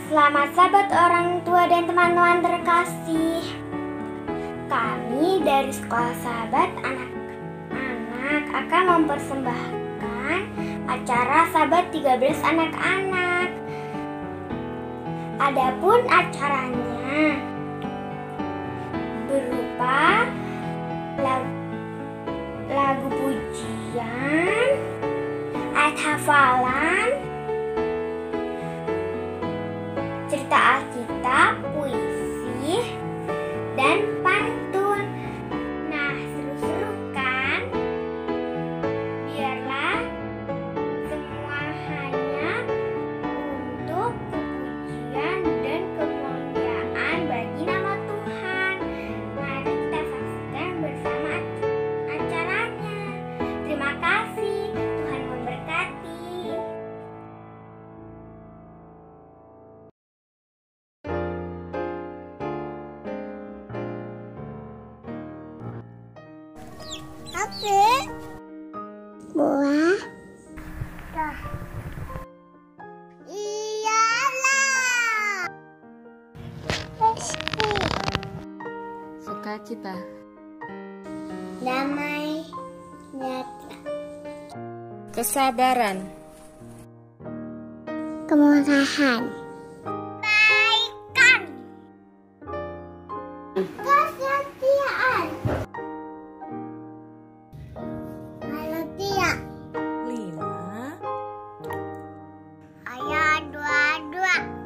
Selamat sahabat orang tua dan teman-teman terkasih. Kami dari Sekolah Sahabat Anak-anak akan mempersembahkan acara Sahabat 13 anak-anak. Adapun acaranya berupa lagu pujian, ayat hafalan, cerita Alkitab, puisi, dan pantun. Nah, seru-seru kan? Biarlah semua hanya untuk kepujian dan kemuliaan bagi nama Tuhan. Mari kita saksikan bersama acaranya. Terima kasih. Tuhan memberkati. Apa? Buah. Iyalah. Sukacita, Damai, nyata, kesabaran, kemurahan, kebaikan, kesetiaan, manusia, 5, ayat 22.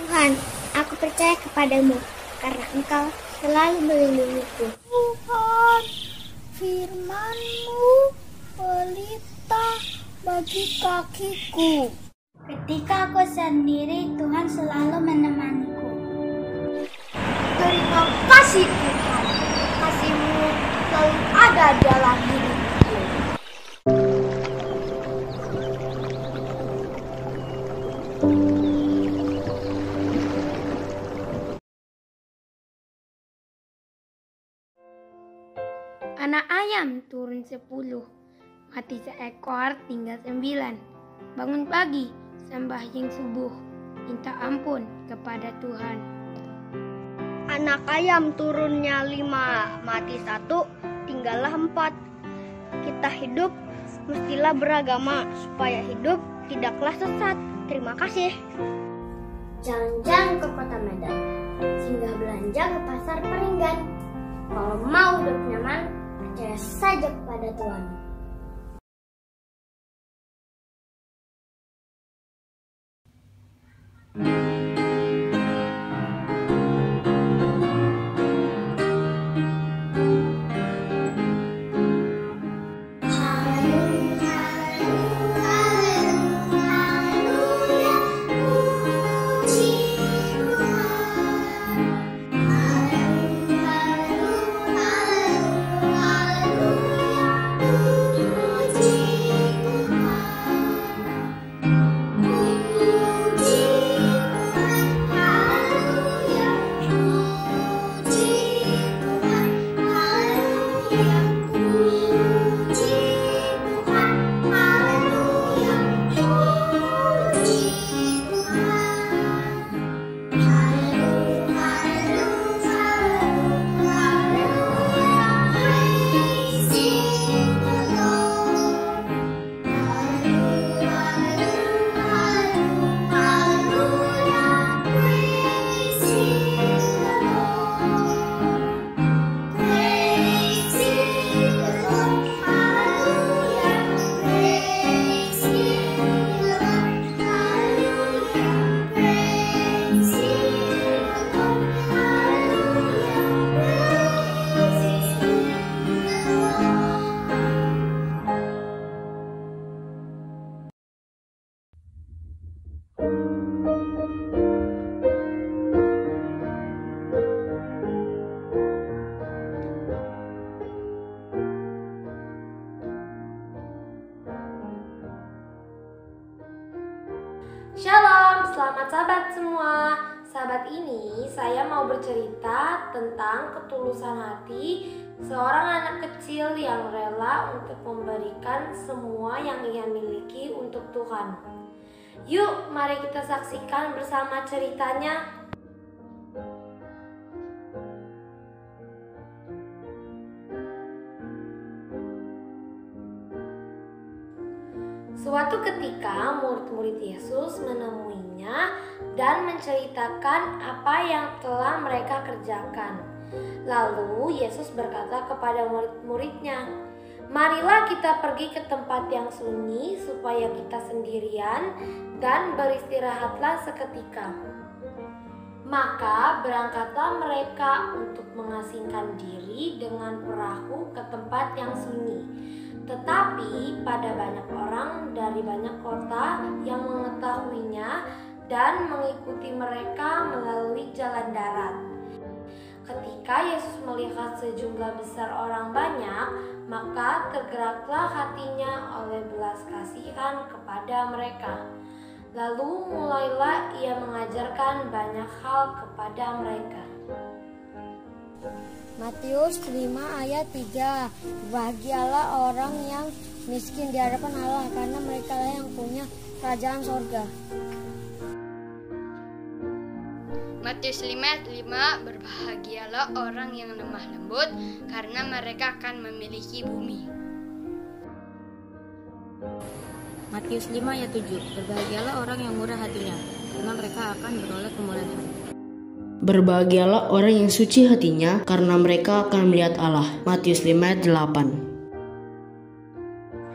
Tuhan, aku percaya kepadamu karena Engkau selalu melindungiku. Tuhan, firman-Mu pelita bagi kakiku. Ketika aku sendiri, Tuhan selalu menemaniku. Terima kasih Tuhan, kasih-Mu selalu ada dalam hidupku. Anak ayam turun 10, mati seekor tinggal 9. Bangun pagi, sembahyang subuh, minta ampun kepada Tuhan. Anak ayam turunnya 5, mati 1, tinggallah 4. Kita hidup mestilah beragama, supaya hidup tidaklah sesat. Terima kasih. Jalan-jalan ke kota Medan, singgah belanja ke pasar Peringgan. Kalau mau hidup nyaman, percaya saja kepada Tuhan. Shalom, selamat sahabat semua. Sahabat ini saya mau bercerita tentang ketulusan hati seorang anak kecil yang rela untuk memberikan semua yang ia miliki untuk Tuhan. Yuk, mari kita saksikan bersama ceritanya. Suatu ketika murid-murid Yesus menemuinya dan menceritakan apa yang telah mereka kerjakan. Lalu Yesus berkata kepada murid-muridnya, "Marilah kita pergi ke tempat yang sunyi supaya kita sendirian dan beristirahatlah seketika." Maka berangkatlah mereka untuk mengasingkan diri dengan perahu ke tempat yang sunyi. Tetapi pada banyak orang dari banyak kota yang mengetahuinya dan mengikuti mereka melalui jalan darat. Ketika Yesus melihat sejumlah besar orang banyak, maka tergeraklah hatinya oleh belas kasihan kepada mereka. Lalu mulailah ia mengajarkan banyak hal kepada mereka. Matius 5 ayat 3. Bahagialah orang yang miskin di hadapan Allah, karena mereka lah yang punya kerajaan sorga. Matius 5 ayat 5. Berbahagialah orang yang lemah lembut, karena mereka akan memiliki bumi. Matius 5 ayat 7. Berbahagialah orang yang murah hatinya, karena mereka akan beroleh kemurahan hati. Berbahagialah orang yang suci hatinya, karena mereka akan melihat Allah. Matius 5 ayat 8.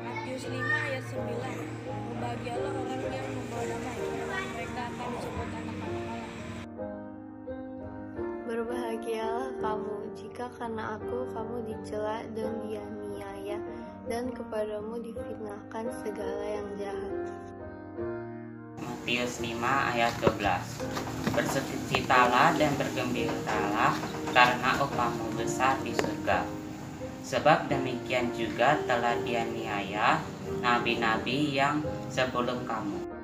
Matius 5 ayat 9. Berbahagialah orang yang membawa damai, karena mereka akan disebut anak-anak Allah. Jika karena aku kamu dicela dan dianiaya, dan kepadamu difitnahkan segala yang jahat. Matius 5 ayat 12. Bersukacitalah dan bergembiralah karena upahmu besar di surga. Sebab demikian juga telah dianiaya nabi-nabi yang sebelum kamu.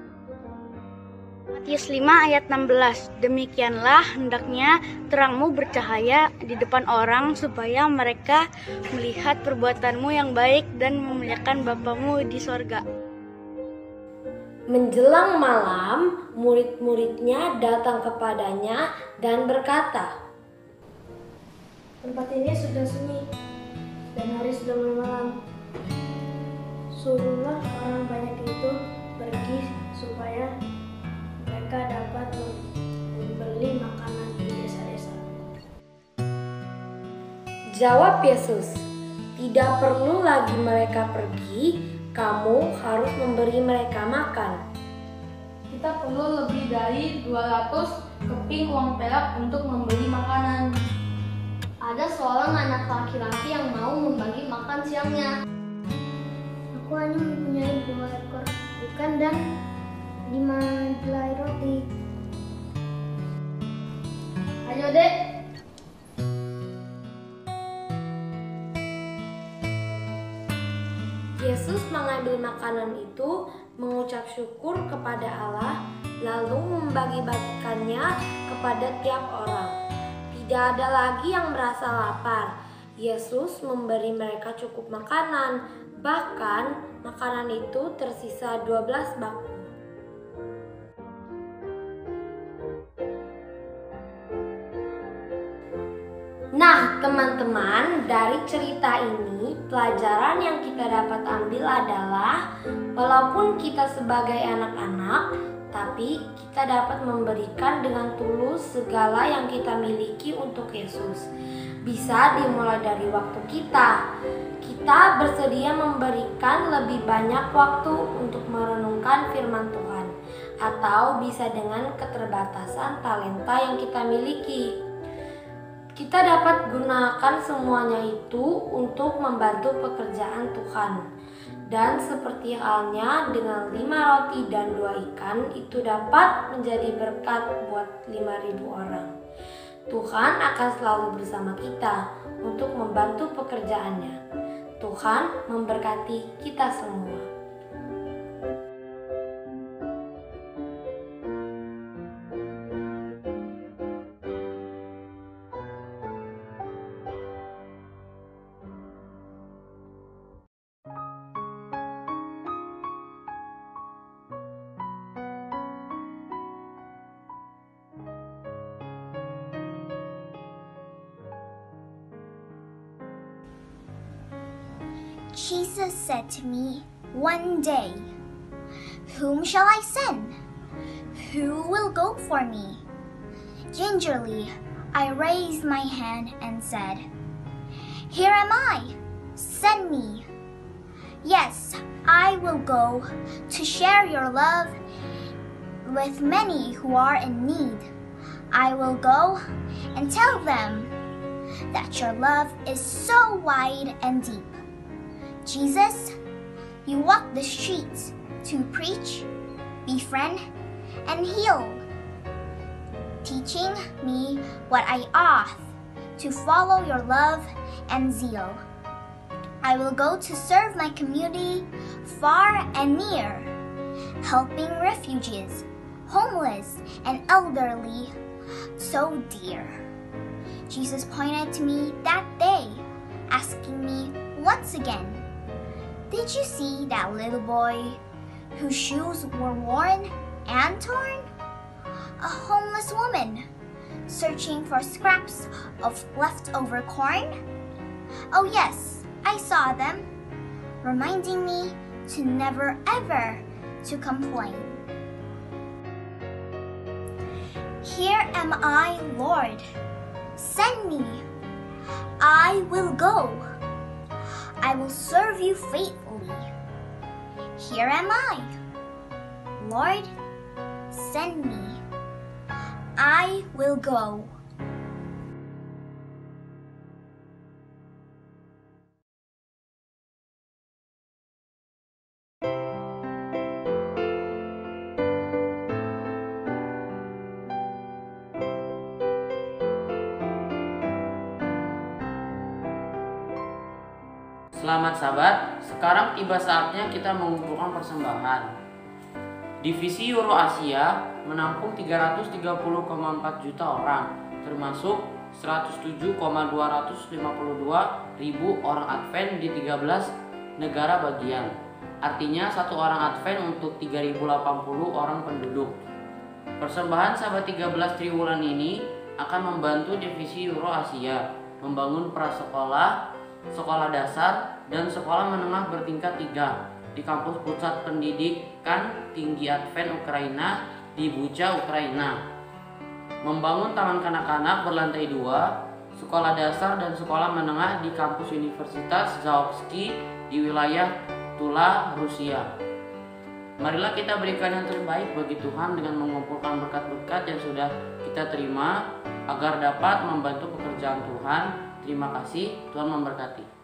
Matius 5 ayat 16. Demikianlah hendaknya terangmu bercahaya di depan orang supaya mereka melihat perbuatanmu yang baik dan memuliakan Bapamu di sorga. Menjelang malam, murid-muridnya datang kepadanya dan berkata, "Tempat ini sudah sunyi dan hari sudah malam. Suruhlah orang banyak itu pergi supaya mereka dapat membeli makanan di desa-desa." Jawab Yesus, "Tidak perlu lagi mereka pergi, kamu harus memberi mereka makan." Kita perlu lebih dari 200 keping uang perak untuk membeli makanan. Ada seorang anak laki-laki yang mau membagi makan siangnya. Aku hanya mempunyai 2 ekor ikan dan 5 helai roti. Ayo dek. Yesus mengambil makanan itu, mengucap syukur kepada Allah, lalu membagi-bagikannya kepada tiap orang. Tidak ada lagi yang merasa lapar. Yesus memberi mereka cukup makanan, bahkan makanan itu tersisa 12 bakul. Nah, teman-teman, dari cerita ini, pelajaran yang kita dapat ambil adalah walaupun kita sebagai anak-anak, tapi kita dapat memberikan dengan tulus segala yang kita miliki untuk Yesus. Bisa dimulai dari waktu kita. Kita bersedia memberikan lebih banyak waktu untuk merenungkan firman Tuhan, atau bisa dengan keterbatasan talenta yang kita miliki. Kita dapat gunakan semuanya itu untuk membantu pekerjaan Tuhan. Dan seperti halnya dengan 5 roti dan 2 ikan, itu dapat menjadi berkat buat 5.000 orang. Tuhan akan selalu bersama kita untuk membantu pekerjaannya. Tuhan memberkati kita semua. Jesus said to me one day, "Whom shall I send? Who will go for me?" Gingerly, I raised my hand and said, "Here am I, send me." Yes, I will go to share your love with many who are in need. I will go and tell them that your love is so wide and deep. Jesus, you walk the streets to preach, befriend, and heal, teaching me what I ought to follow your love and zeal. I will go to serve my community far and near, helping refugees, homeless, and elderly so dear. Jesus pointed to me that day, asking me once again, "Did you see that little boy whose shoes were worn and torn? A homeless woman searching for scraps of leftover corn? Oh yes, I saw them, reminding me to never ever to complain. Here am I, Lord, send me. I will go. I will serve you faithfully. Here am I. Lord, send me. I will go." Selamat sahabat, sekarang tiba saatnya kita mengumpulkan persembahan. Divisi Euro Asia menampung 330,4 juta orang, termasuk 107,252 ribu orang Advent di 13 negara bagian. Artinya satu orang Advent untuk 3080 orang penduduk. Persembahan sahabat 13 triwulan ini akan membantu Divisi Euro Asia membangun prasekolah, sekolah dasar, dan sekolah menengah bertingkat 3 di kampus Pusat Pendidikan Tinggi Advent Ukraina di Bucha, Ukraina. Membangun taman kanak-kanak berlantai 2, sekolah dasar dan sekolah menengah di kampus Universitas Zaoksky di wilayah Tula, Rusia. Marilah kita berikan yang terbaik bagi Tuhan dengan mengumpulkan berkat-berkat yang sudah kita terima agar dapat membantu pekerjaan Tuhan. Terima kasih, Tuhan memberkati.